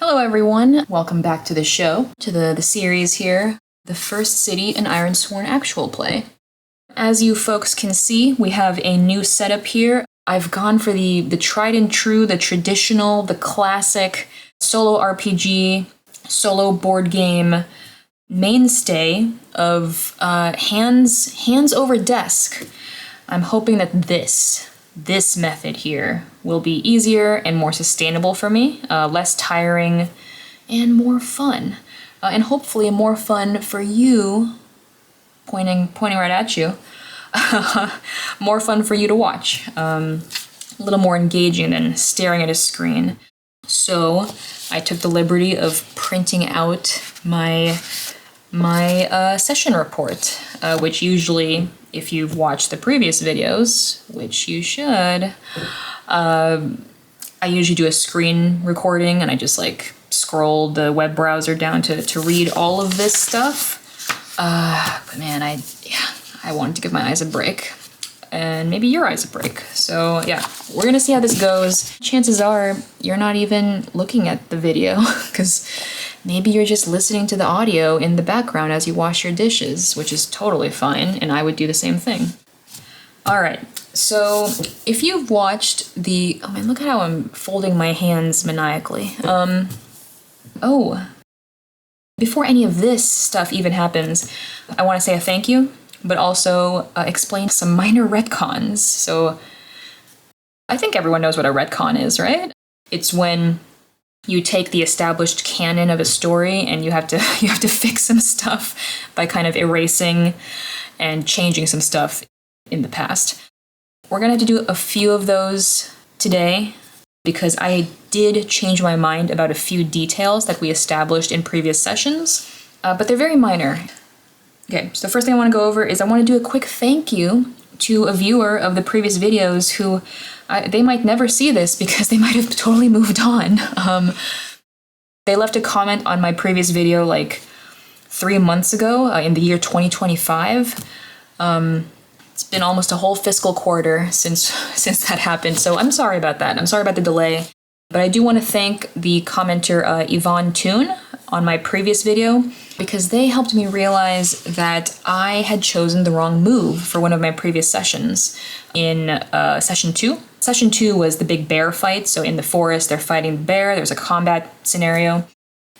Hello everyone, welcome back to the show, to the series here, the first city in Ironsworn Actual play. As you folks can see, we have a new setup here. I've gone for the tried and true, the traditional, the classic solo RPG, solo board game mainstay of hands over desk. I'm hoping that this method here will be easier and more sustainable for me, less tiring and more fun. And hopefully more fun for you, pointing right at you, more fun for you to watch. A little more engaging than staring at a screen. So I took the liberty of printing out my session report, which usually, if you've watched the previous videos, which you should, I usually do a screen recording and I just like scroll the web browser down to read all of this stuff. But man, I wanted to give my eyes a break. And maybe your eyes a break. So yeah, we're gonna see how this goes. Chances are you're not even looking at the video because maybe you're just listening to the audio in the background as you wash your dishes, which is totally fine, and I would do the same thing. All right, so if you've watched oh man, look at how I'm folding my hands maniacally. Before any of this stuff even happens, I want to say a thank you, but also explain some minor retcons. So I think everyone knows what a retcon is, right? It's when you take the established canon of a story and you have to fix some stuff by kind of erasing and changing some stuff in the past. We're gonna have to do a few of those today because I did change my mind about a few details that we established in previous sessions, but they're very minor. Okay, so the first thing I want to go over is I want to do a quick thank you to a viewer of the previous videos who they might never see this because they might have totally moved on. They left a comment on my previous video like 3 months ago in the year 2025. It's been almost a whole fiscal quarter since that happened, so I'm sorry about that. I'm sorry about the delay. But I do want to thank the commenter Yvonne Toon on my previous video because they helped me realize that I had chosen the wrong move for one of my previous sessions in session 2. Session 2 was the big bear fight, so in the forest they're fighting the bear, there's a combat scenario,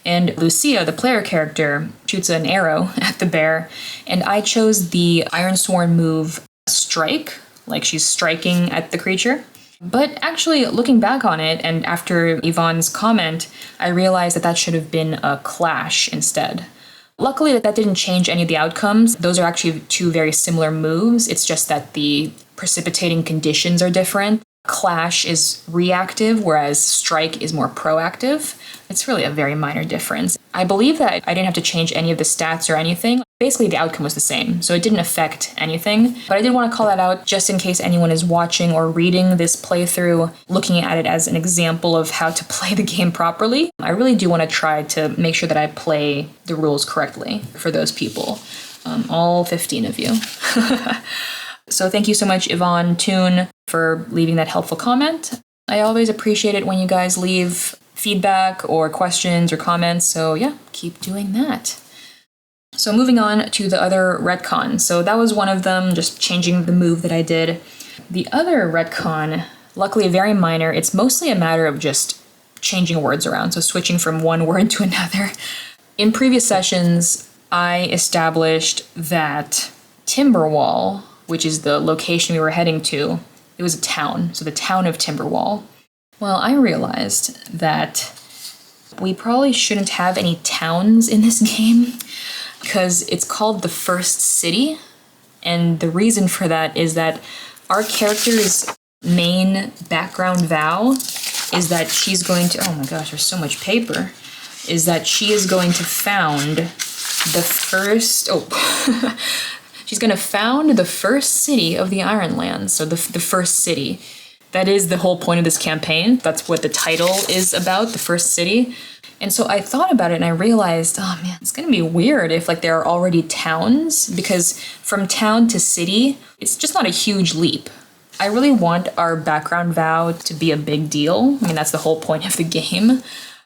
and Lucia, the player character, shoots an arrow at the bear, and I chose the Ironsworn move Strike, like she's striking at the creature. But actually, looking back on it, and after Yvonne's comment, I realized that should have been a Clash instead. Luckily, that didn't change any of the outcomes. Those are actually two very similar moves. It's just that the precipitating conditions are different. Clash is reactive, whereas Strike is more proactive. It's really a very minor difference. I believe that I didn't have to change any of the stats or anything. Basically, the outcome was the same, so it didn't affect anything. But I did want to call that out just in case anyone is watching or reading this playthrough, looking at it as an example of how to play the game properly. I really do want to try to make sure that I play the rules correctly for those people, all 15 of you. So thank you so much, Yvonne Toon, for leaving that helpful comment. I always appreciate it when you guys leave feedback or questions or comments, so yeah, keep doing that. So moving on to the other retcon. So that was one of them, just changing the move that I did. The other retcon, luckily very minor, it's mostly a matter of just changing words around, so switching from one word to another. In previous sessions, I established that Timberwall, which is the location we were heading to, it was a town, so the town of Timberwall. Well, I realized that we probably shouldn't have any towns in this game because it's called the first city, and the reason for that is that our character's main background vow is that she's going to, oh my gosh, there's so much paper, is that she is going to found the first, she's going to found the first city of the Ironlands, so the first city. That is the whole point of this campaign. That's what the title is about, the first city. And so I thought about it and I realized, oh man, it's going to be weird if like there are already towns, because from town to city, it's just not a huge leap. I really want our background vow to be a big deal. I mean, that's the whole point of the game.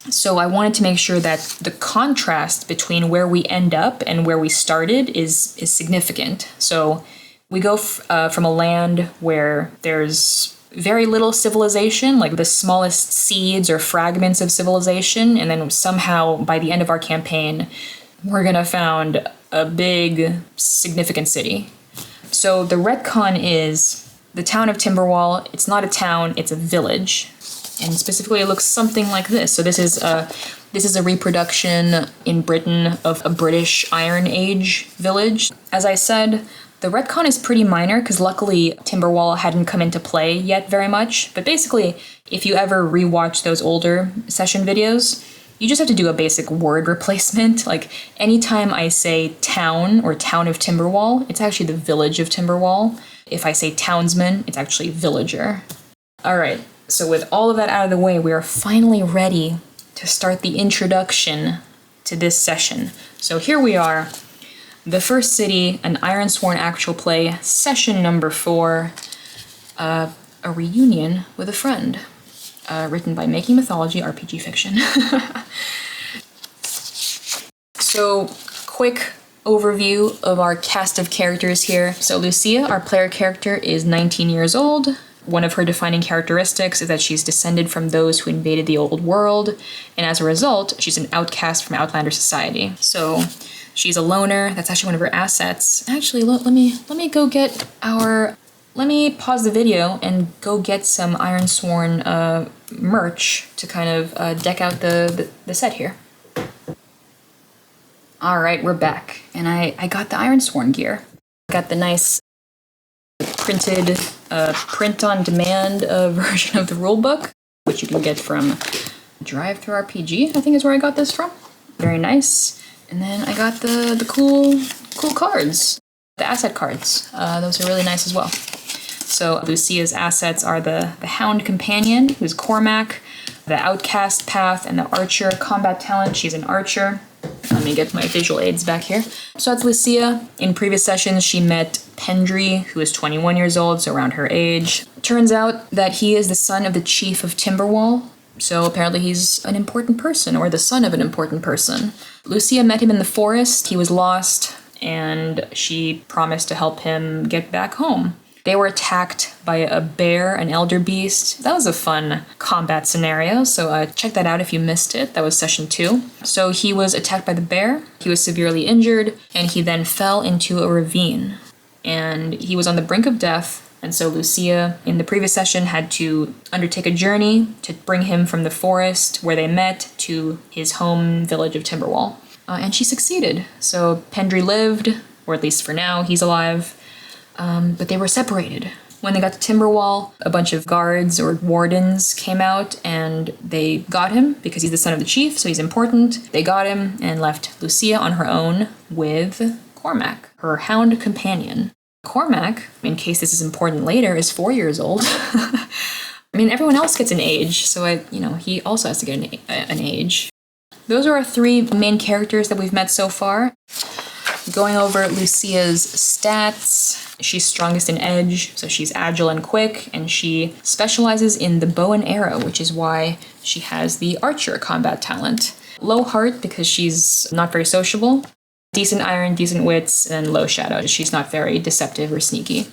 So I wanted to make sure that the contrast between where we end up and where we started is significant. So we go from a land where there's very little civilization, like the smallest seeds or fragments of civilization, and then somehow by the end of our campaign, we're gonna found a big, significant city. So the retcon is the town of Timberwall. It's not a town, it's a village. And specifically it looks something like this. So this is a reproduction in Britain of a British Iron Age village. As I said, the retcon is pretty minor because luckily Timberwall hadn't come into play yet very much. But basically, if you ever rewatch those older session videos, you just have to do a basic word replacement. Like anytime I say town or town of Timberwall, it's actually the village of Timberwall. If I say townsman, it's actually villager. All right, so with all of that out of the way, we are finally ready to start the introduction to this session. So here we are, the first city, an Ironsworn Actual Play, session number 4, a reunion with a friend. Written by Making Mythology RPG Fiction. So, quick overview of our cast of characters here. So Lucia, our player character, is 19 years old. One of her defining characteristics is that she's descended from those who invaded the old world, and as a result, she's an outcast from Outlander society. So she's a loner. That's actually one of her assets. Actually, let me go get our... Let me pause the video and go get some Ironsworn merch to kind of deck out the set here. Alright, we're back. And I got the Ironsworn gear. Got the nice printed, print-on-demand version of the rulebook, which you can get from Drive-Thru RPG, I think is where I got this from. Very nice. And then I got the cool cards. The asset cards. Those are really nice as well. So Lucia's assets are the Hound Companion, who's Cormac, the Outcast Path, and the Archer combat talent. She's an archer. Let me get my visual aids back here. So that's Lucia. In previous sessions, she met Pendry, who is 21 years old, so around her age. Turns out that he is the son of the chief of Timberwall. So apparently he's an important person, or the son of an important person. Lucia met him in the forest. He was lost, and she promised to help him get back home. They were attacked by a bear, an elder beast. That was a fun combat scenario, so check that out if you missed it. That was session 2. So he was attacked by the bear, he was severely injured, and he then fell into a ravine. And he was on the brink of death, and so Lucia, in the previous session, had to undertake a journey to bring him from the forest where they met to his home village of Timberwall. And she succeeded. So Pendry lived, or at least for now, he's alive. But they were separated. When they got to Timberwall, a bunch of guards or wardens came out and they got him because he's the son of the chief, so he's important. They got him and left Lucia on her own with Cormac, her Hound Companion. Cormac, in case this is important later, is 4 years old. I mean, everyone else gets an age, so he also has to get an age. Those are our 3 main characters that we've met so far. Going over Lucia's stats, she's strongest in edge, so she's agile and quick, and she specializes in the bow and arrow, which is why she has the archer combat talent. Low heart because she's not very sociable, decent iron, decent wits, and low shadow. She's not very deceptive or sneaky.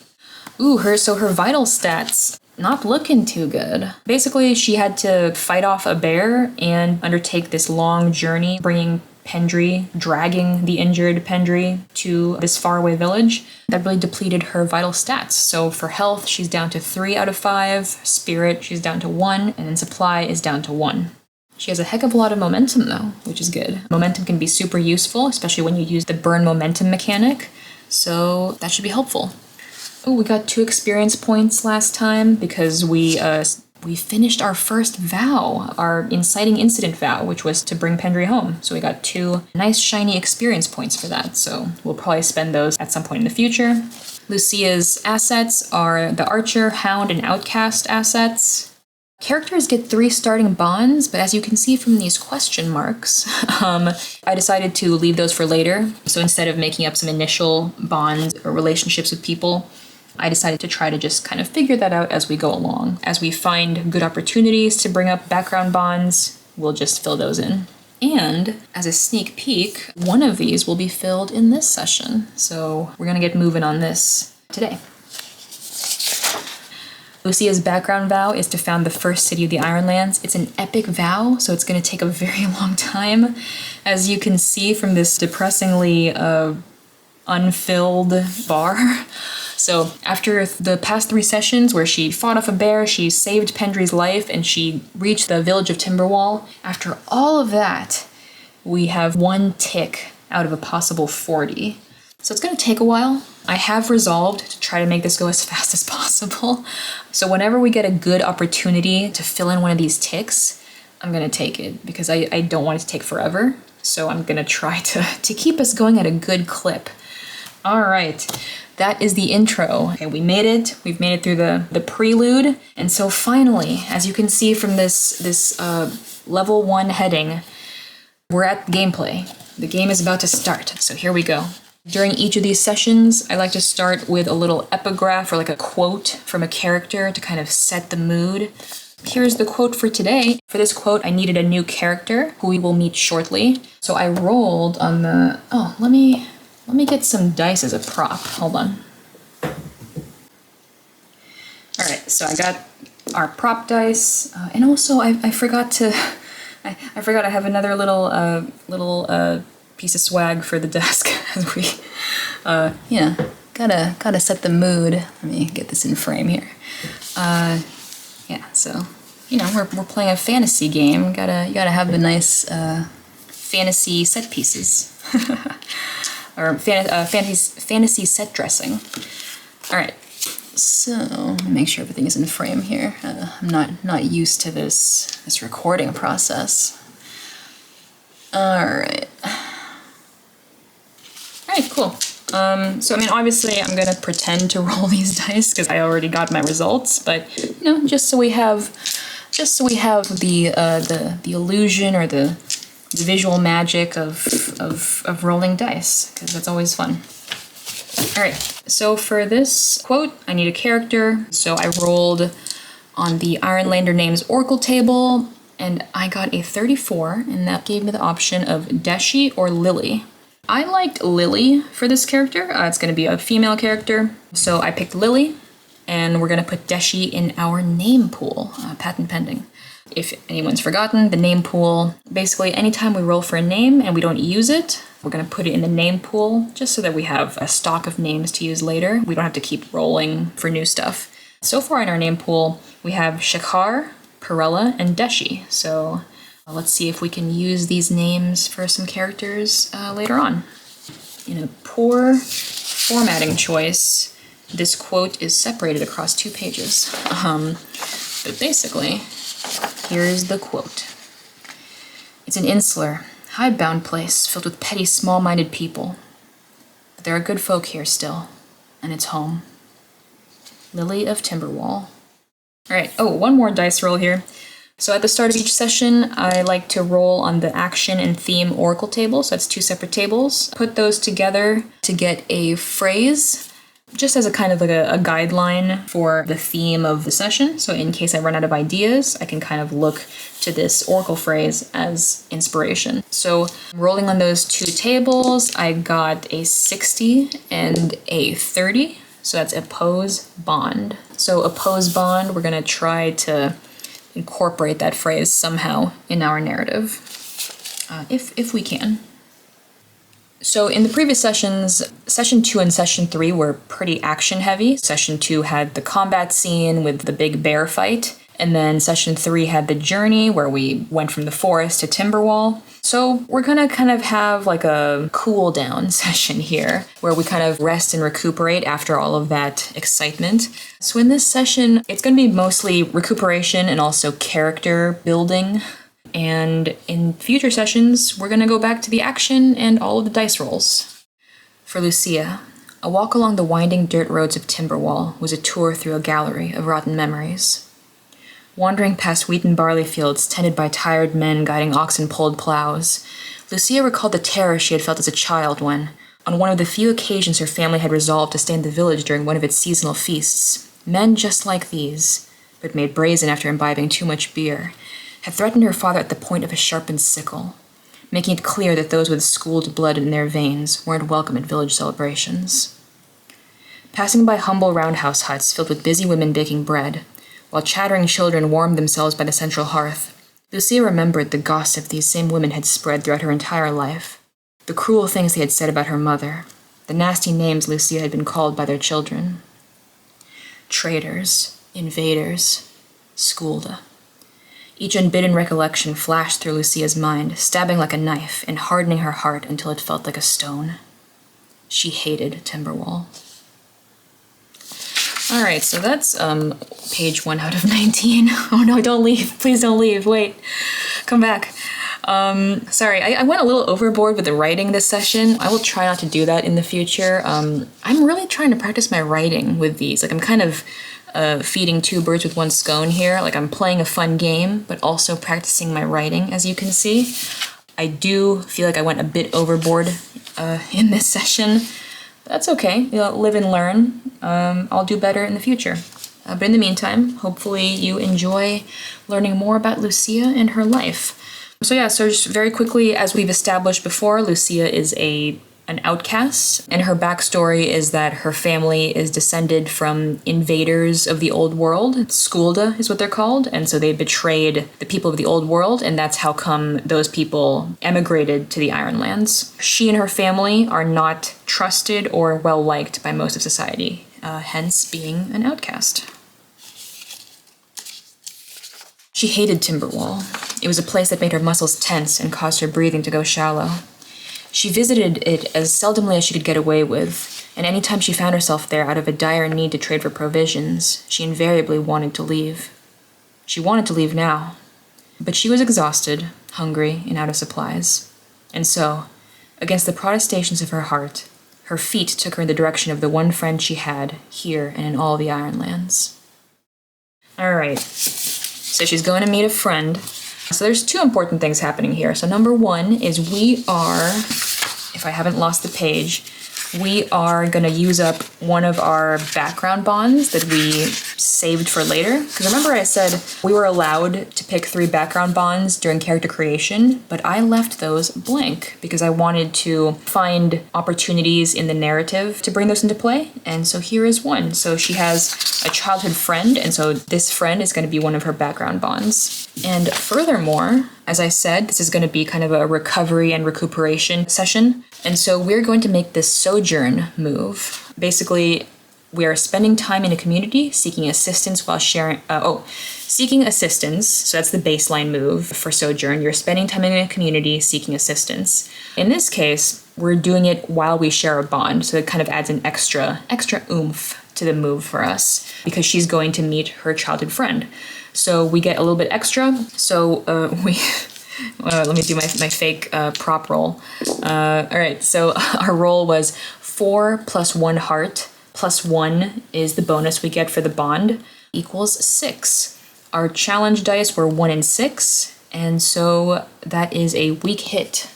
Ooh, her vital stats, not looking too good. Basically, she had to fight off a bear and undertake this long journey, bringing Pendry, dragging the injured Pendry to this faraway village. That really depleted her vital stats. So for health, she's down to 3 out of 5, spirit, she's down to 1, and then supply is down to 1. She has a heck of a lot of momentum though, which is good. Momentum can be super useful, especially when you use the burn momentum mechanic, so that should be helpful. Oh, we got 2 experience points last time because we finished our first vow, our inciting incident vow, which was to bring Pendry home. So we got 2 nice shiny experience points for that, so we'll probably spend those at some point in the future. Lucia's assets are the Archer, Hound, and Outcast assets. Characters get 3 starting bonds, but as you can see from these question marks, I decided to leave those for later. So instead of making up some initial bonds or relationships with people, I decided to try to just kind of figure that out as we go along. As we find good opportunities to bring up background bonds, we'll just fill those in. And as a sneak peek, one of these will be filled in this session. So we're gonna get moving on this today. Lucia's background vow is to found the first city of the Ironlands. It's an epic vow, so it's gonna take a very long time. As you can see from this depressingly unfilled bar. So after the past 3 sessions where she fought off a bear, she saved Pendry's life, and she reached the village of Timberwall, after all of that, we have 1 tick out of a possible 40. So it's gonna take a while. I have resolved to try to make this go as fast as possible. So whenever we get a good opportunity to fill in one of these ticks, I'm gonna take it, because I don't want it to take forever. So I'm gonna try to keep us going at a good clip. All right. That is the intro. Okay, we made it. We've made it through the prelude. And so finally, as you can see from this level 1 heading, we're at gameplay. The game is about to start. So here we go. During each of these sessions, I like to start with a little epigraph or like a quote from a character to kind of set the mood. Here's the quote for today. For this quote, I needed a new character who we will meet shortly. So I rolled on the... Oh, let me get some dice as a prop. Hold on. All right, so I got our prop dice, and also I forgot to, I forgot I have another little piece of swag for the desk as we, gotta set the mood. Let me get this in frame here. Yeah, so we're playing a fantasy game. You gotta have the nice fantasy set pieces. Or fantasy set dressing. All right, so let me make sure everything is in frame here. I'm not used to this recording process. All right, cool. So I mean, obviously, I'm gonna pretend to roll these dice because I already got my results, but just so we have the illusion or the visual magic of rolling dice, because that's always fun. All right, so for this quote, I need a character. So I rolled on the Ironlander names Oracle table, and I got a 34, and that gave me the option of Deshi or Lily. I liked Lily for this character. It's going to be a female character, so I picked Lily, and we're going to put Deshi in our name pool, patent pending. If anyone's forgotten, the name pool, basically anytime we roll for a name and we don't use it, we're going to put it in the name pool just so that we have a stock of names to use later. We don't have to keep rolling for new stuff. So far in our name pool, we have Shekhar, Perella, and Deshi. So let's see if we can use these names for some characters later on. In a poor formatting choice, this quote is separated across 2 pages. But basically, here's the quote. It's an insular, hidebound place filled with petty, small-minded people. But there are good folk here still, and it's home. Lily of Timberwall. All right, one more dice roll here. So at the start of each session, I like to roll on the action and theme oracle table, so that's 2 separate tables. Put those together to get a phrase, just as a kind of like a guideline for the theme of the session. So in case I run out of ideas, I can kind of look to this oracle phrase as inspiration. So rolling on those 2 tables, I got a 60 and a 30. So that's oppose bond. So oppose bond, we're gonna try to incorporate that phrase somehow in our narrative, if we can. So in the previous sessions, session 2 and session 3 were pretty action heavy. Session 2 had the combat scene with the big bear fight, and then session 3 had the journey where we went from the forest to Timberwall. So we're gonna kind of have like a cool down session here where we kind of rest and recuperate after all of that excitement. So in this session, it's gonna be mostly recuperation and also character building. And in future sessions, we're gonna go back to the action and all of the dice rolls. For Lucia, a walk along the winding dirt roads of Timberwall was a tour through a gallery of rotten memories. Wandering past wheat and barley fields tended by tired men guiding oxen-pulled plows, Lucia recalled the terror she had felt as a child when, on one of the few occasions her family had resolved to stay in the village during one of its seasonal feasts, men just like these, but made brazen after imbibing too much beer, had threatened her father at the point of a sharpened sickle, making it clear that those with schooled blood in their veins weren't welcome at village celebrations. Passing by humble roundhouse huts filled with busy women baking bread, while chattering children warmed themselves by the central hearth, Lucia remembered the gossip these same women had spread throughout her entire life, the cruel things they had said about her mother, the nasty names Lucia had been called by their children. Traitors, invaders, Skulda. Each unbidden recollection flashed through Lucia's mind, stabbing like a knife and hardening her heart until it felt like a stone. She hated Timberwall. Alright, so that's page 1 out of 19. Oh no, don't leave. Please don't leave. Wait. Come back. Sorry, I went a little overboard with the writing this session. I will try not to do that in the future. I'm really trying to practice my writing with these. Like, I'm kind of feeding two birds with one scone here. Like, I'm playing a fun game, but also practicing my writing, as you can see. I do feel like I went a bit overboard in this session. That's okay. You know, live and learn. I'll do better in the future. But in the meantime, hopefully you enjoy learning more about Lucia and her life. So just very quickly, as we've established before, Lucia is an outcast, and her backstory is that her family is descended from invaders of the old world. Skulda is what they're called, and so they betrayed the people of the old world, and that's how come those people emigrated to the Ironlands. She and her family are not trusted or well-liked by most of society, hence being an outcast. She hated Timberwall. It was a place that made her muscles tense and caused her breathing to go shallow. She visited it as seldomly as she could get away with, and any time she found herself there out of a dire need to trade for provisions, she invariably wanted to leave. She wanted to leave now, but she was exhausted, hungry, and out of supplies. And so, against the protestations of her heart, her feet took her in the direction of the one friend she had here and in all the Ironlands. Alright, so she's going to meet a friend. So there's two important things happening here. So number one is we are, if I haven't lost the page, we are going to use up one of our background bonds that we saved for later. Because remember I said we were allowed to pick 3 background bonds during character creation, but I left those blank because I wanted to find opportunities in the narrative to bring those into play. And so here is one. So she has a childhood friend, and so this friend is going to be one of her background bonds. And furthermore, as I said, this is going to be kind of a recovery and recuperation session. And so we're going to make this sojourn move. Basically, we are spending time in a community, seeking assistance while seeking assistance. So that's the baseline move for sojourn. You're spending time in a community, seeking assistance. In this case, we're doing it while we share a bond. So it kind of adds an extra oomph to the move for us because she's going to meet her childhood friend. So we get a little bit extra. So let me do my fake prop roll. All right, so our roll was 4 + 1 heart, +1 is the bonus we get for the bond, equals 6. Our challenge dice were 1 and 6, and so that is a weak hit.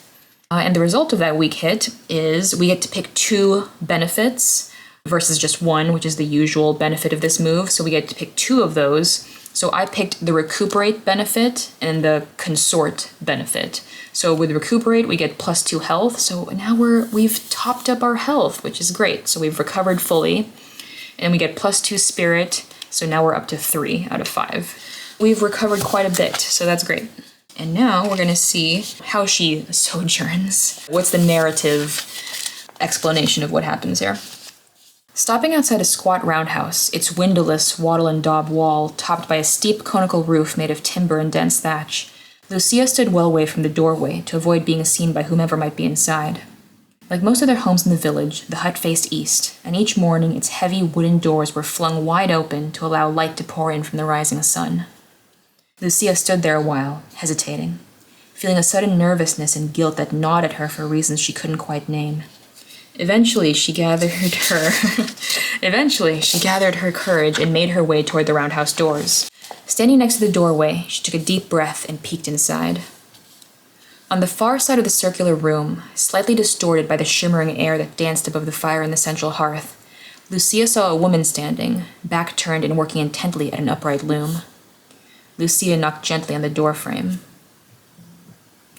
And the result of that weak hit is we get to pick 2 benefits versus just 1, which is the usual benefit of this move. So we get to pick 2 of those. So I picked the recuperate benefit and the consort benefit. So with recuperate, we get +2 health. So now we've topped up our health, which is great. So we've recovered fully, and we get +2 spirit. So now we're up to 3 out of 5. We've recovered quite a bit, so that's great. And now we're gonna see how she sojourns. What's the narrative explanation of what happens here? Stopping outside a squat roundhouse, its windowless wattle and daub wall topped by a steep conical roof made of timber and dense thatch, Lucia stood well away from the doorway to avoid being seen by whomever might be inside. Like most of their homes in the village, the hut faced east, and each morning its heavy wooden doors were flung wide open to allow light to pour in from the rising sun. Lucia stood there a while, hesitating, feeling a sudden nervousness and guilt that gnawed at her for reasons she couldn't quite name. Eventually, she gathered her courage and made her way toward the roundhouse doors. Standing next to the doorway, she took a deep breath and peeked inside. On the far side of the circular room, slightly distorted by the shimmering air that danced above the fire in the central hearth, Lucia saw a woman standing, back turned and working intently at an upright loom. Lucia knocked gently on the door frame.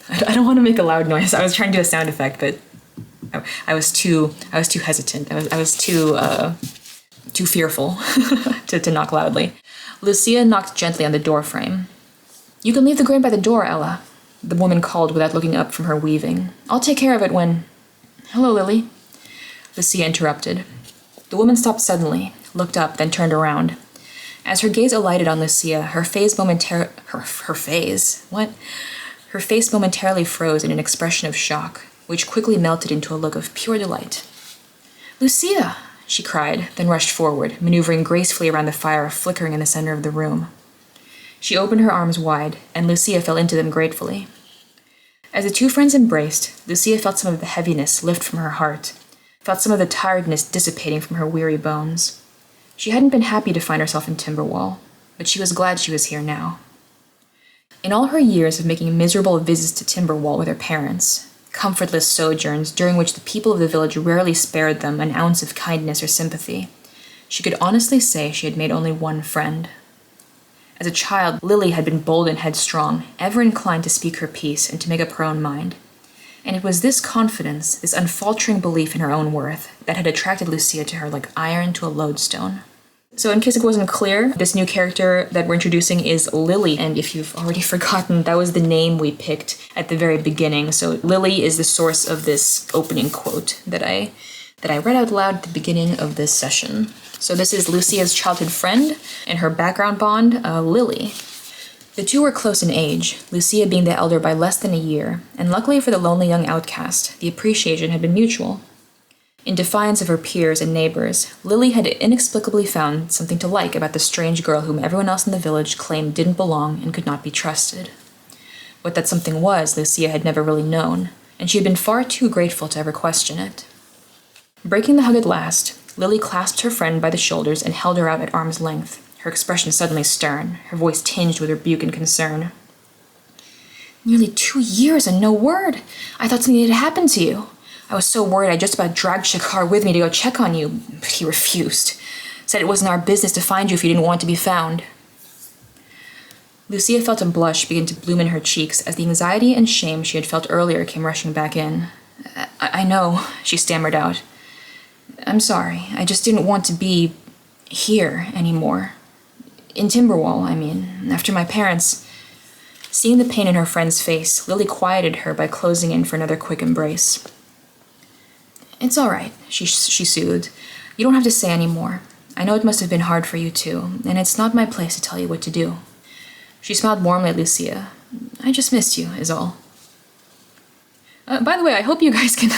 I don't want to make a loud noise. I was trying to do a sound effect, but I was too hesitant. I was too fearful to knock loudly. Lucia knocked gently on the door frame. "You can leave the grain by the door, Ella," the woman called without looking up from her weaving. "I'll take care of it when—" "Hello, Lily," Lucia interrupted. The woman stopped suddenly, looked up, then turned around. As her gaze alighted on Lucia, her face momentarily froze in an expression of shock, which quickly melted into a look of pure delight. "Lucia!" she cried, then rushed forward, maneuvering gracefully around the fire flickering in the center of the room. She opened her arms wide, and Lucia fell into them gratefully. As the two friends embraced, Lucia felt some of the heaviness lift from her heart, felt some of the tiredness dissipating from her weary bones. She hadn't been happy to find herself in Timberwall, but she was glad she was here now. In all her years of making miserable visits to Timberwall with her parents, comfortless sojourns during which the people of the village rarely spared them an ounce of kindness or sympathy, she could honestly say she had made only one friend. As a child, Lily had been bold and headstrong, ever inclined to speak her piece and to make up her own mind. And it was this confidence, this unfaltering belief in her own worth, that had attracted Lucia to her like iron to a lodestone. So in case it wasn't clear, this new character that we're introducing is Lily, and if you've already forgotten, that was the name we picked at the very beginning. So Lily is the source of this opening quote that I read out loud at the beginning of this session. So this is Lucia's childhood friend and her background bond, Lily. The two were close in age, Lucia being the elder by less than a year, and luckily for the lonely young outcast, the appreciation had been mutual. In defiance of her peers and neighbors, Lily had inexplicably found something to like about the strange girl whom everyone else in the village claimed didn't belong and could not be trusted. What that something was, Lucia had never really known, and she had been far too grateful to ever question it. Breaking the hug at last, Lily clasped her friend by the shoulders and held her out at arm's length, her expression suddenly stern, her voice tinged with rebuke and concern. "Nearly 2 years and no word! I thought something had happened to you. I was so worried I just about dragged Shakar with me to go check on you, but he refused. Said it wasn't our business to find you if you didn't want to be found." Lucia felt a blush begin to bloom in her cheeks as the anxiety and shame she had felt earlier came rushing back in. I know," she stammered out. "I'm sorry. I just didn't want to be here anymore. In Timberwall, I mean, after my parents." Seeing the pain in her friend's face, Lily quieted her by closing in for another quick embrace. "It's all right," she soothed. "You don't have to say any more. I know it must have been hard for you too, and it's not my place to tell you what to do." She smiled warmly at Lucia. "I just missed you, is all." By the way, I hope you guys can...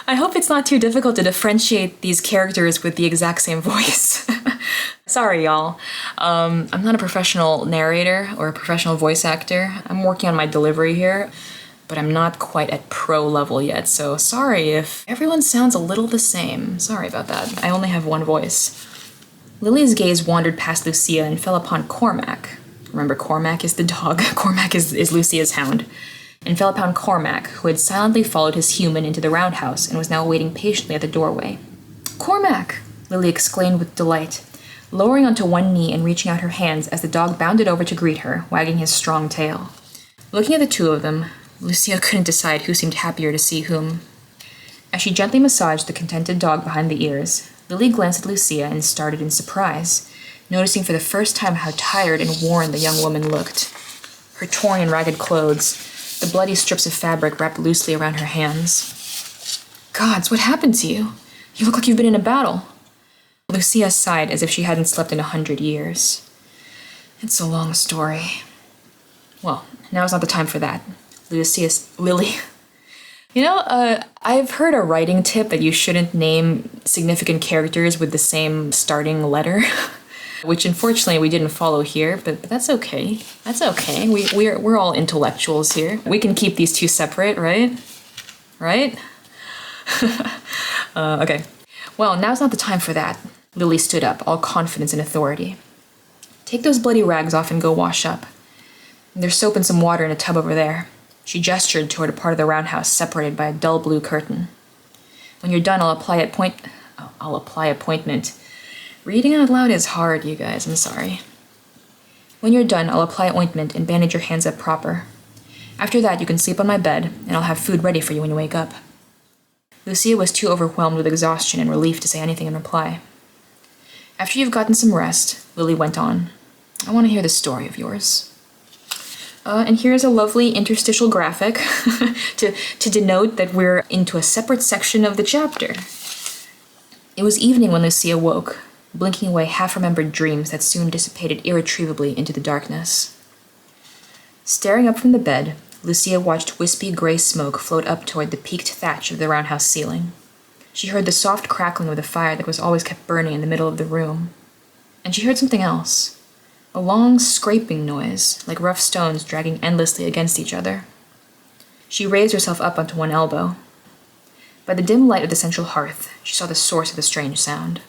I hope it's not too difficult to differentiate these characters with the exact same voice. Sorry, y'all. I'm not a professional narrator or a professional voice actor. I'm working on my delivery here, but I'm not quite at pro level yet, so sorry if everyone sounds a little the same. Sorry about that. I only have one voice. Lily's gaze wandered past Lucia and fell upon Cormac. Remember, Cormac is the dog. Cormac is Lucia's hound. And fell upon Cormac, who had silently followed his human into the roundhouse and was now waiting patiently at the doorway. "Cormac!" Lily exclaimed with delight, lowering onto one knee and reaching out her hands as the dog bounded over to greet her, wagging his strong tail. Looking at the two of them, Lucia couldn't decide who seemed happier to see whom. As she gently massaged the contented dog behind the ears, Lily glanced at Lucia and started in surprise, noticing for the first time how tired and worn the young woman looked. Her torn and ragged clothes, the bloody strips of fabric wrapped loosely around her hands. "Gods, what happened to you? You look like you've been in a battle." Lucia sighed as if she hadn't slept in 100 years. "It's a long story." "Well, now's not the time for that." Lily. You know, I've heard a writing tip that you shouldn't name significant characters with the same starting letter. Which unfortunately we didn't follow here, but that's okay. That's okay. We're all intellectuals here. We can keep these two separate, right? Right? Okay. Well, now's not the time for that. Lily stood up, all confidence and authority. "Take those bloody rags off and go wash up. There's soap and some water in a tub over there." She gestured toward a part of the roundhouse separated by a dull blue curtain. "When you're done, I'll apply appointment. Reading out loud is hard, you guys. I'm sorry." When you're done, I'll apply ointment and bandage your hands up proper. After that, you can sleep on my bed, and I'll have food ready for you when you wake up." Lucia was too overwhelmed with exhaustion and relief to say anything in reply. "After you've gotten some rest," Lily went on, "I want to hear this story of yours." And here's a lovely interstitial graphic to denote that we're into a separate section of the chapter. It was evening when Lucia woke, blinking away half-remembered dreams that soon dissipated irretrievably into the darkness. Staring up from the bed, Lucia watched wispy gray smoke float up toward the peaked thatch of the roundhouse ceiling. She heard the soft crackling of the fire that was always kept burning in the middle of the room. And she heard something else. A long scraping noise, like rough stones dragging endlessly against each other. She raised herself up onto one elbow. By the dim light of the central hearth, she saw the source of the strange sound.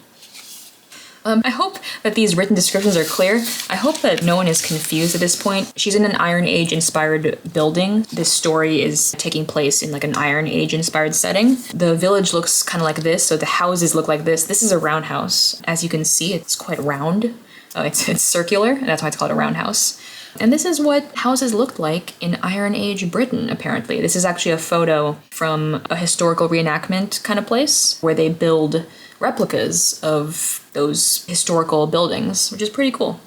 I hope that these written descriptions are clear. I hope that no one is confused at this point. She's in an Iron Age-inspired building. This story is taking place in like an Iron Age-inspired setting. The village looks kind of like this, so the houses look like this. This is a roundhouse. As you can see, it's quite round. It's circular, and that's why it's called a roundhouse. And this is what houses looked like in Iron Age Britain, apparently. This is actually a photo from a historical reenactment kind of place where they build replicas of those historical buildings, which is pretty cool.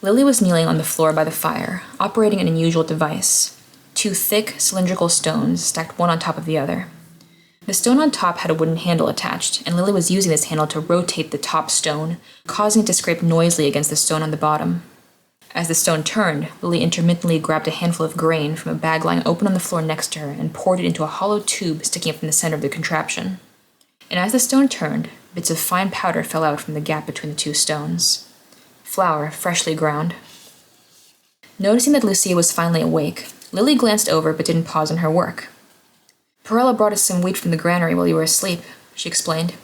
Lily was kneeling on the floor by the fire, operating an unusual device. 2 thick, cylindrical stones stacked one on top of the other. The stone on top had a wooden handle attached, and Lily was using this handle to rotate the top stone, causing it to scrape noisily against the stone on the bottom. As the stone turned, Lily intermittently grabbed a handful of grain from a bag lying open on the floor next to her and poured it into a hollow tube sticking up from the center of the contraption. And as the stone turned, bits of fine powder fell out from the gap between the 2 stones. Flour, freshly ground. Noticing that Lucia was finally awake, Lily glanced over but didn't pause on her work. "Perella brought us some wheat from the granary while you were asleep," she explained.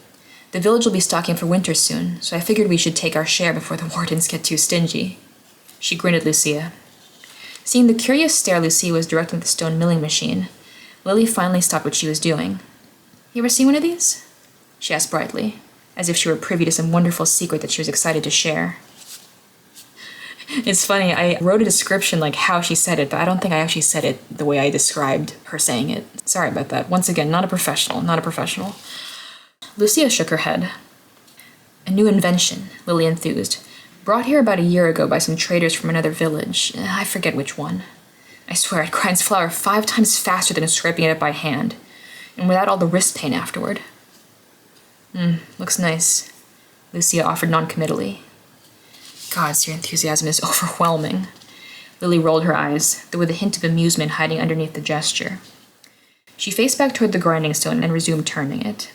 "The village will be stocking for winter soon, so I figured we should take our share before the wardens get too stingy." She grinned at Lucia. Seeing the curious stare Lucia was directing at the stone milling machine, Lily finally stopped what she was doing. "You ever seen one of these?" she asked brightly, as if she were privy to some wonderful secret that she was excited to share. It's funny, I wrote a description like how she said it, but I don't think I actually said it the way I described her saying it. Sorry about that. Once again, not a professional. Lucia shook her head. "A new invention," Lily enthused. "Brought here about a year ago by some traders from another village. I forget which one. I swear it grinds flour 5 times faster than scraping it up by hand, and without all the wrist pain afterward." Looks nice," Lucia offered noncommittally. "Gods, your enthusiasm is overwhelming." Lily rolled her eyes, though with a hint of amusement hiding underneath the gesture. She faced back toward the grinding stone and resumed turning it.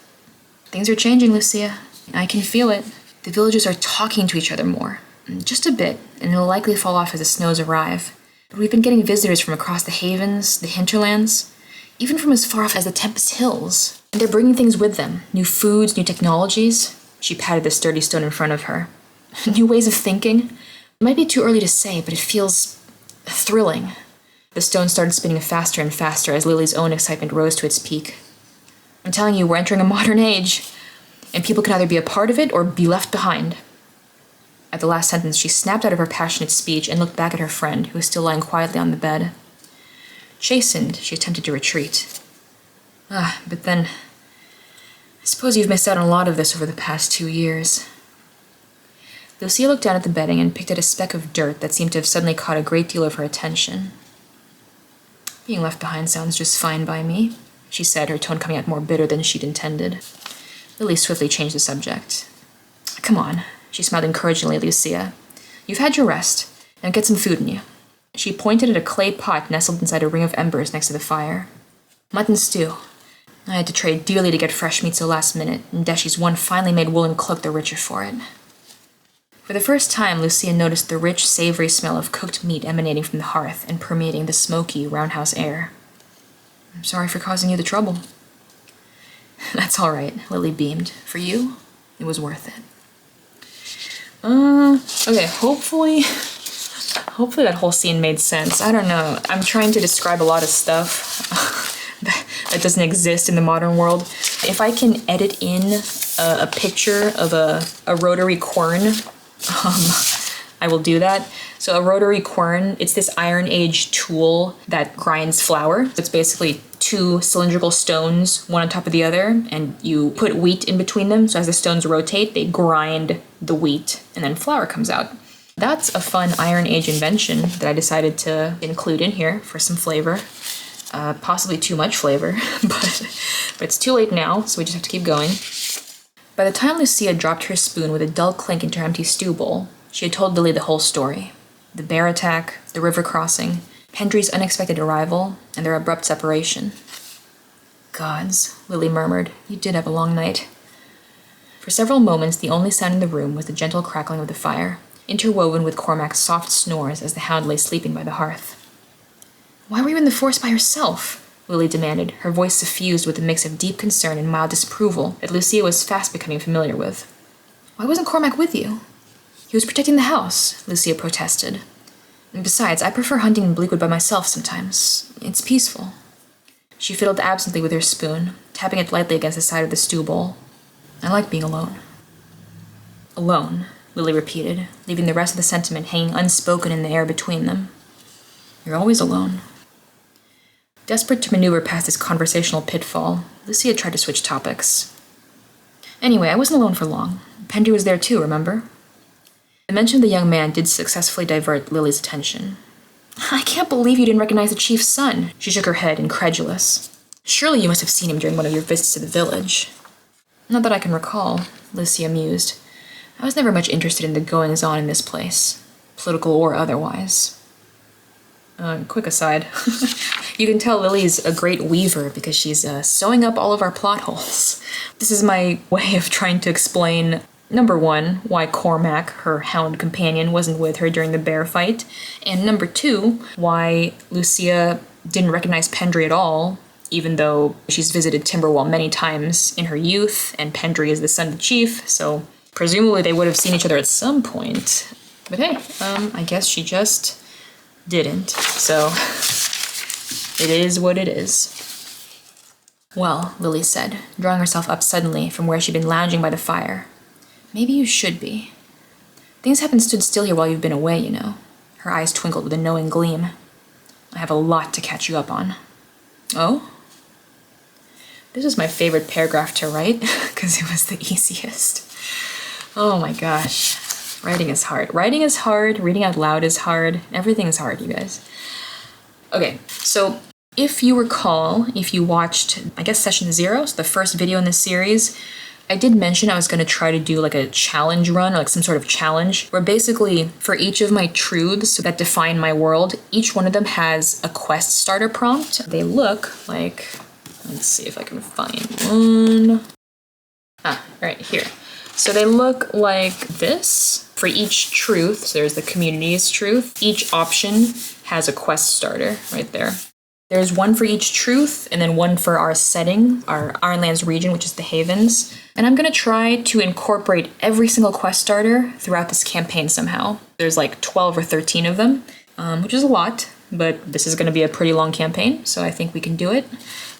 "Things are changing, Lucia. I can feel it. The villagers are talking to each other more. Just a bit, and it'll likely fall off as the snows arrive. But we've been getting visitors from across the havens, the hinterlands, even from as far off as the Tempest Hills. And they're bringing things with them. New foods, new technologies." She patted the sturdy stone in front of her. "New ways of thinking. It might be too early to say, but it feels thrilling." The stone started spinning faster and faster as Lily's own excitement rose to its peak. "I'm telling you, we're entering a modern age, and people can either be a part of it or be left behind." At the last sentence, she snapped out of her passionate speech and looked back at her friend, who was still lying quietly on the bed. Chastened, she attempted to retreat. But then, I suppose you've missed out on a lot of this over the past 2 years." Lucia looked down at the bedding and picked at a speck of dirt that seemed to have suddenly caught a great deal of her attention. "Being left behind sounds just fine by me," she said, her tone coming out more bitter than she'd intended. Lily swiftly changed the subject. "Come on," she smiled encouragingly at Lucia. "You've had your rest. Now get some food in you." She pointed at a clay pot nestled inside a ring of embers next to the fire. "Mutton stew. I had to trade dearly to get fresh meat so last minute, and Deshi's one finely made woolen cloak the richer for it." For the first time, Lucia noticed the rich, savory smell of cooked meat emanating from the hearth and permeating the smoky, roundhouse air. "I'm sorry for causing you the trouble." "That's all right," Lily beamed. "For you, it was worth it." Okay, hopefully that whole scene made sense. I don't know. I'm trying to describe a lot of stuff that doesn't exist in the modern world. If I can edit in a picture of a rotary quern, I will do that. So a rotary quern, it's this Iron Age tool that grinds flour. It's basically two cylindrical stones, one on top of the other, and you put wheat in between them. So as the stones rotate, they grind the wheat and then flour comes out. That's a fun Iron Age invention that I decided to include in here for some flavor. Possibly too much flavor, but it's too late now, so we just have to keep going. By the time Lucia dropped her spoon with a dull clink into her empty stew bowl, she had told Lily the whole story. The bear attack, the river crossing, Pendry's unexpected arrival, and their abrupt separation. Gods, Lily murmured, you did have a long night. For several moments, the only sound in the room was the gentle crackling of the fire, interwoven with Cormac's soft snores as the hound lay sleeping by the hearth. Why were you in the forest by yourself? Lily demanded, her voice suffused with a mix of deep concern and mild disapproval that Lucia was fast becoming familiar with. Why wasn't Cormac with you? He was protecting the house, Lucia protested. And besides, I prefer hunting in Bleakwood by myself sometimes. It's peaceful. She fiddled absently with her spoon, tapping it lightly against the side of the stew bowl. I like being alone. Alone, Lily repeated, leaving the rest of the sentiment hanging unspoken in the air between them. You're always alone. Desperate to maneuver past this conversational pitfall, Lucia tried to switch topics. Anyway, I wasn't alone for long. Pendry was there too, remember? The mention of the young man did successfully divert Lily's attention. I can't believe you didn't recognize the chief's son. She shook her head, incredulous. Surely you must have seen him during one of your visits to the village. Not that I can recall, Lucia mused. I was never much interested in the goings-on in this place, political or otherwise. Quick aside. You can tell Lily's a great weaver because she's sewing up all of our plot holes. This is my way of trying to explain, number one, why Cormac, her hound companion, wasn't with her during the bear fight, and number two, why Lucia didn't recognize Pendry at all, even though she's visited Timberwall many times in her youth, and Pendry is the son of the chief, so presumably they would have seen each other at some point. But hey, I guess she just didn't, so it is what it is. Well, Lily said, drawing herself up suddenly from where she'd been lounging by the fire. Maybe you should be. Things haven't stood still here while you've been away, you know. Her eyes twinkled with a knowing gleam. I have a lot to catch you up on. Oh? This is my favorite paragraph to write, because it was the easiest. Oh my gosh. Writing is hard. Writing is hard, reading out loud is hard, everything is hard, you guys. Okay, so if you recall, if you watched, I guess, session 0, so the first video in this series, I did mention I was going to try to do like a challenge run, or like some sort of challenge, where basically for each of my truths that define my world, each one of them has a quest starter prompt. They look like, let's see if I can find one. Right here. So they look like this. For each truth, so there's the community's truth, each option has a quest starter right there. There's one for each truth, and then one for our setting, our Ironlands region, which is the Havens. And I'm going to try to incorporate every single quest starter throughout this campaign somehow. There's like 12 or 13 of them, which is a lot, but this is going to be a pretty long campaign, so I think we can do it.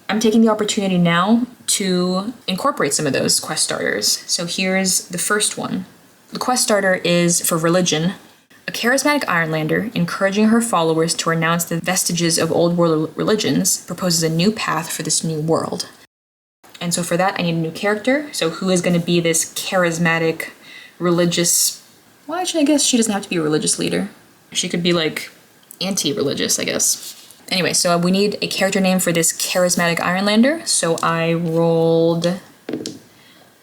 I'm taking the opportunity now to incorporate some of those quest starters. So here's the first one. The quest starter is for religion. A charismatic Ironlander, encouraging her followers to renounce the vestiges of old world religions, proposes a new path for this new world. And so for that, I need a new character. So who is going to be this charismatic, religious... Well, actually, I guess she doesn't have to be a religious leader. She could be, like, anti-religious, I guess. Anyway, so we need a character name for this charismatic Ironlander. So I rolled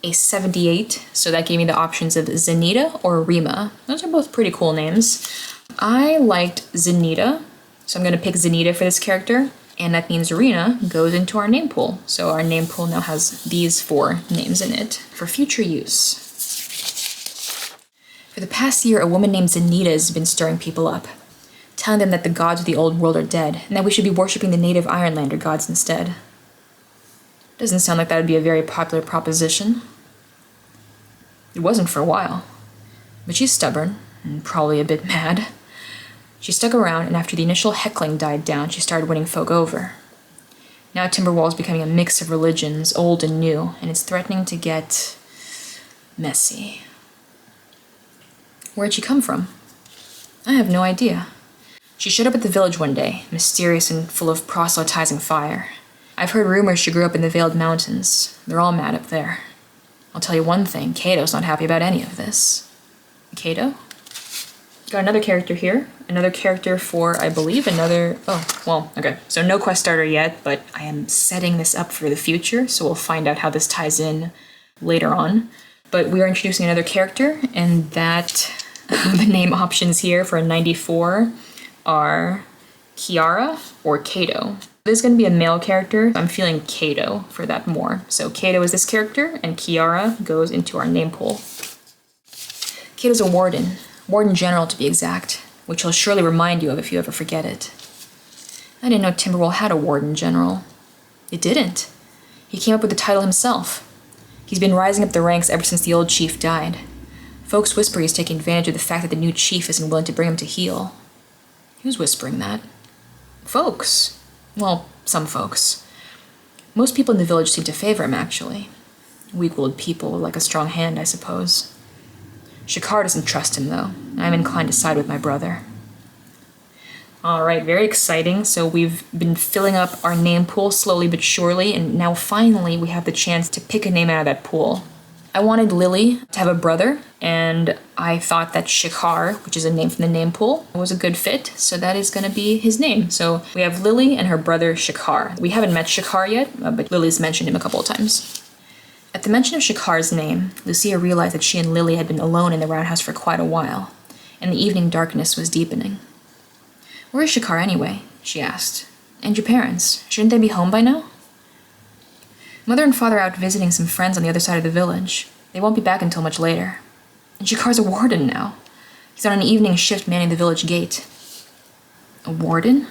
a 78, so that gave me the options of Zenita or Rima. Those are both pretty cool names. I liked Zenita, so I'm going to pick Zenita for this character, and that means Rena goes into our name pool. So our name pool now has these 4 names in it for future use. For the past year, a woman named Zenita has been stirring people up, telling them that the gods of the old world are dead, and that we should be worshipping the native Ironlander gods instead. Doesn't sound like that would be a very popular proposition. It wasn't for a while. But she's stubborn, and probably a bit mad. She stuck around, and after the initial heckling died down, she started winning folk over. Now Timberwall is becoming a mix of religions, old and new, and it's threatening to get messy. Where'd she come from? I have no idea. She showed up at the village one day, mysterious and full of proselytizing fire. I've heard rumors she grew up in the Veiled Mountains. They're all mad up there. I'll tell you one thing, Cato's not happy about any of this. Cato? Got another character here. Another character for, I believe, okay. So no quest starter yet, but I am setting this up for the future, so we'll find out how this ties in later on. But we are introducing another character, and that the name options here for a 94 are Kiara or Cato. This is going to be a male character. I'm feeling Cato for that more. So Cato is this character, and Kiara goes into our name pool. Cato's a warden general to be exact, which he'll surely remind you of if you ever forget it. I didn't know Timberwall had a warden general. It didn't. He came up with the title himself. He's been rising up the ranks ever since the old chief died. Folks whisper he's taking advantage of the fact that the new chief isn't willing to bring him to heel. Who's whispering that? Folks. Well, some folks. Most people in the village seem to favor him, actually. Weak-willed people like a strong hand, I suppose. Shakar doesn't trust him, though. I'm inclined to side with my brother. Alright, very exciting. So we've been filling up our name pool slowly but surely, and now finally we have the chance to pick a name out of that pool. I wanted Lily to have a brother, and I thought that Shakar, which is a name from the name pool, was a good fit, so that is going to be his name. So we have Lily and her brother Shakar. We haven't met Shakar yet, but Lily's mentioned him a couple of times. At the mention of Shakar's name, Lucia realized that she and Lily had been alone in the roundhouse for quite a while, and the evening darkness was deepening. "Where is Shakar anyway?" she asked. "And your parents? Shouldn't they be home by now?" "Mother and father are out visiting some friends on the other side of the village. They won't be back until much later. And Shakar's a warden now. He's on an evening shift manning the village gate." A warden?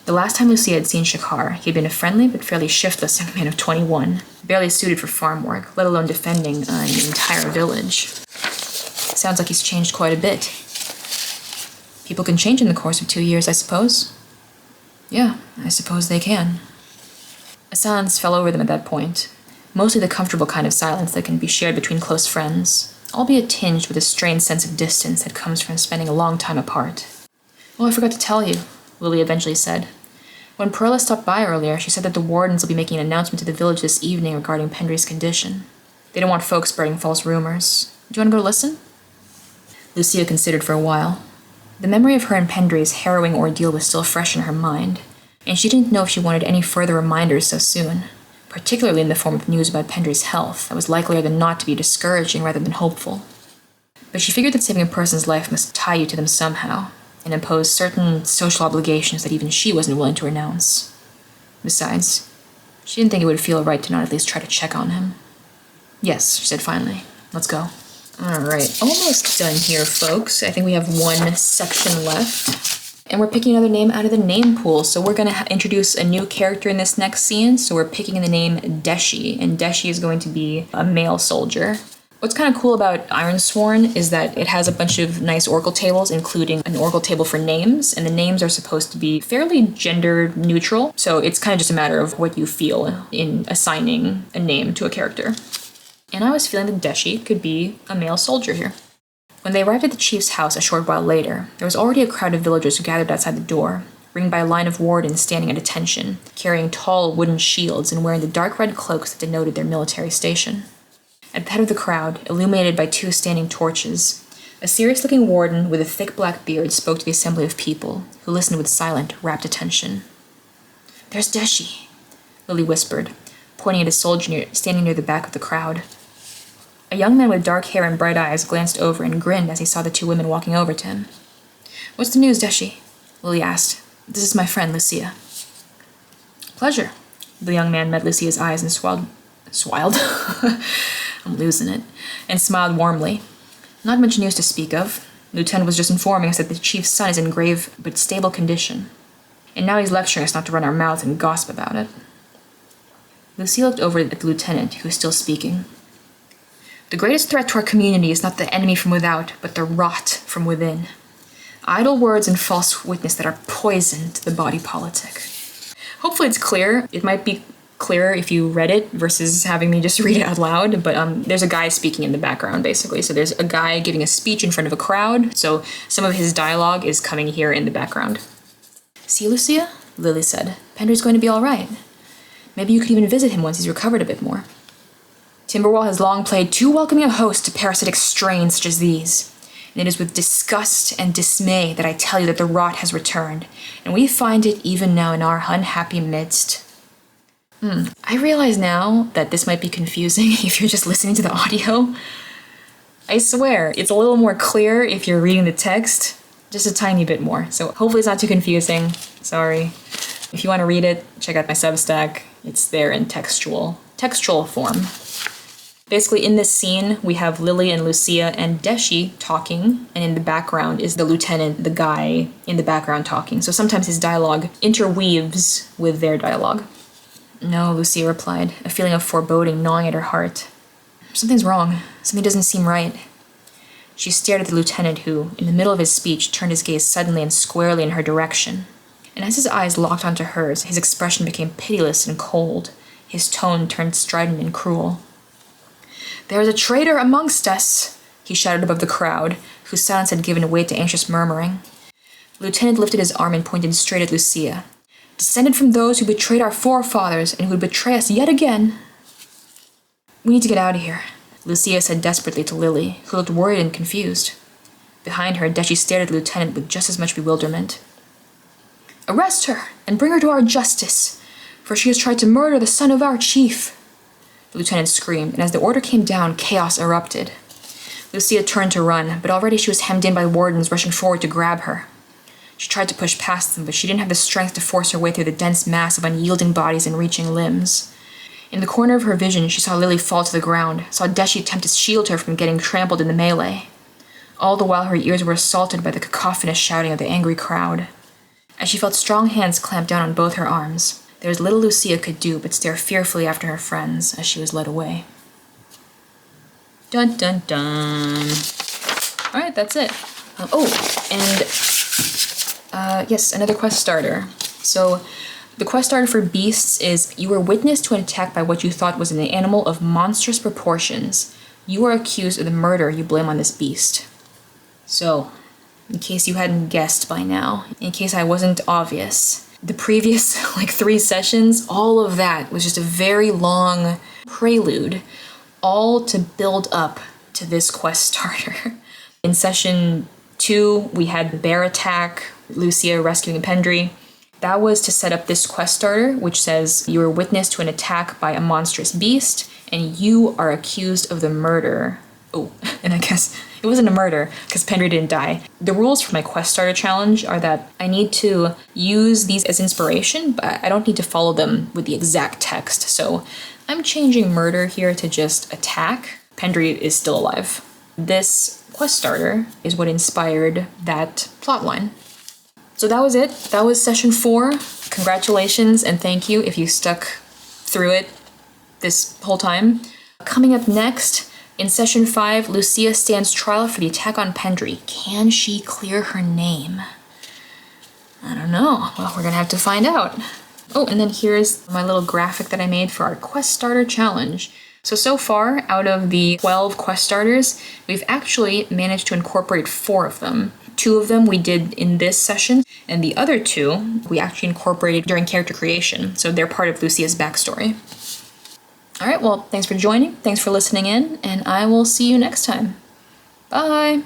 The last time Lucia had seen Shakar, he had been a friendly but fairly shiftless young man of 21, barely suited for farm work, let alone defending an entire village. Sounds like he's changed quite a bit. People can change in the course of 2 years, I suppose. Yeah, I suppose they can. A silence fell over them at that point, mostly the comfortable kind of silence that can be shared between close friends, albeit tinged with a strange sense of distance that comes from spending a long time apart. "Oh, I forgot to tell you," Lily eventually said. "When Perla stopped by earlier, she said that the wardens will be making an announcement to the village this evening regarding Pendry's condition. They don't want folks spreading false rumors. Do you want to go listen?" Lucia considered for a while. The memory of her and Pendry's harrowing ordeal was still fresh in her mind, and she didn't know if she wanted any further reminders so soon, particularly in the form of news about Pendry's health that was likelier than not to be discouraging rather than hopeful. But she figured that saving a person's life must tie you to them somehow, and impose certain social obligations that even she wasn't willing to renounce. Besides, she didn't think it would feel right to not at least try to check on him. "Yes," she said finally. "Let's go." Alright, almost done here, folks. I think we have one section left. And we're picking another name out of the name pool, so we're going to introduce a new character in this next scene, so we're picking the name Deshi, and Deshi is going to be a male soldier. What's kind of cool about Ironsworn is that it has a bunch of nice oracle tables, including an oracle table for names, and the names are supposed to be fairly gender neutral, so it's kind of just a matter of what you feel in assigning a name to a character. And I was feeling that Deshi could be a male soldier here. When they arrived at the chief's house a short while later, there was already a crowd of villagers who gathered outside the door, ringed by a line of wardens standing at attention, carrying tall wooden shields and wearing the dark red cloaks that denoted their military station. At the head of the crowd, illuminated by 2 standing torches, a serious-looking warden with a thick black beard spoke to the assembly of people, who listened with silent, rapt attention. "There's Deshi," Lily whispered, pointing at a soldier standing near the back of the crowd. A young man with dark hair and bright eyes glanced over and grinned as he saw the 2 women walking over to him. "What's the news, Deshi?" Lily asked. "This is my friend, Lucia." "Pleasure." The young man met Lucia's eyes and swiled? I'm losing it. And smiled warmly. "Not much news to speak of. The lieutenant was just informing us that the chief's son is in grave but stable condition. And now he's lecturing us not to run our mouths and gossip about it." Lucia looked over at the lieutenant, who was still speaking. "The greatest threat to our community is not the enemy from without, but the rot from within. Idle words and false witness that are poison to the body politic." Hopefully it's clear. It might be clearer if you read it versus having me just read it out loud, but there's a guy speaking in the background, basically. So there's a guy giving a speech in front of a crowd, so some of his dialogue is coming here in the background. "See, Lucia?" Lily said. "Pendry's going to be all right. Maybe you could even visit him once he's recovered a bit more. Timberwall has long played too welcoming a host to parasitic strains such as these. And it is with disgust and dismay that I tell you that the rot has returned, and we find it even now in our unhappy midst." I realize now that this might be confusing if you're just listening to the audio. I swear, it's a little more clear if you're reading the text, just a tiny bit more. So hopefully it's not too confusing. Sorry. If you want to read it, check out my Substack. It's there in textual form. Basically, in this scene, we have Lily and Lucia and Deshi talking, and in the background is the lieutenant, the guy in the background talking. So sometimes his dialogue interweaves with their dialogue. "No," Lucia replied, a feeling of foreboding gnawing at her heart. "Something's wrong. Something doesn't seem right." She stared at the lieutenant who, in the middle of his speech, turned his gaze suddenly and squarely in her direction. And as his eyes locked onto hers, his expression became pitiless and cold. His tone turned strident and cruel. "There is a traitor amongst us," he shouted above the crowd, whose silence had given way to anxious murmuring. The lieutenant lifted his arm and pointed straight at Lucia. "Descended from those who betrayed our forefathers and who would betray us yet again." "We need to get out of here," Lucia said desperately to Lily, who looked worried and confused. Behind her, Deshi stared at the lieutenant with just as much bewilderment. "Arrest her and bring her to our justice, for she has tried to murder the son of our chief," the lieutenant screamed, and as the order came down, chaos erupted. Lucia turned to run, but already she was hemmed in by wardens rushing forward to grab her. She tried to push past them, but she didn't have the strength to force her way through the dense mass of unyielding bodies and reaching limbs. In the corner of her vision, she saw Lily fall to the ground, saw Deshi attempt to shield her from getting trampled in the melee. All the while her ears were assaulted by the cacophonous shouting of the angry crowd. As she felt strong hands clamp down on both her arms, there was little Lucia could do but stare fearfully after her friends as she was led away. Dun dun dun. Alright, that's it. Yes, another quest starter. So, the quest starter for beasts is, you were witness to an attack by what you thought was an animal of monstrous proportions. You are accused of the murder you blame on this beast. So, in case you hadn't guessed by now, in case I wasn't obvious, the previous 3 sessions, all of that was just a very long prelude, all to build up to this quest starter. In session 2, we had the bear attack, Lucia rescuing Pendry. That was to set up this quest starter, which says you were witness to an attack by a monstrous beast, and you are accused of the murder. Oh, and I guess it wasn't a murder, because Pendry didn't die. The rules for my quest starter challenge are that I need to use these as inspiration, but I don't need to follow them with the exact text. So I'm changing murder here to just attack. Pendry is still alive. This quest starter is what inspired that plotline. So that was it. That was session 4. Congratulations and thank you if you stuck through it this whole time. Coming up next, in session 5, Lucia stands trial for the attack on Pendry. Can she clear her name? I don't know. Well, we're gonna have to find out. Oh, and then here's my little graphic that I made for our quest starter challenge. So far, out of the 12 quest starters, we've actually managed to incorporate 4 of them. 2 of them we did in this session, and the other 2 we actually incorporated during character creation, so they're part of Lucia's backstory. Alright, well, thanks for joining, thanks for listening in, and I will see you next time. Bye!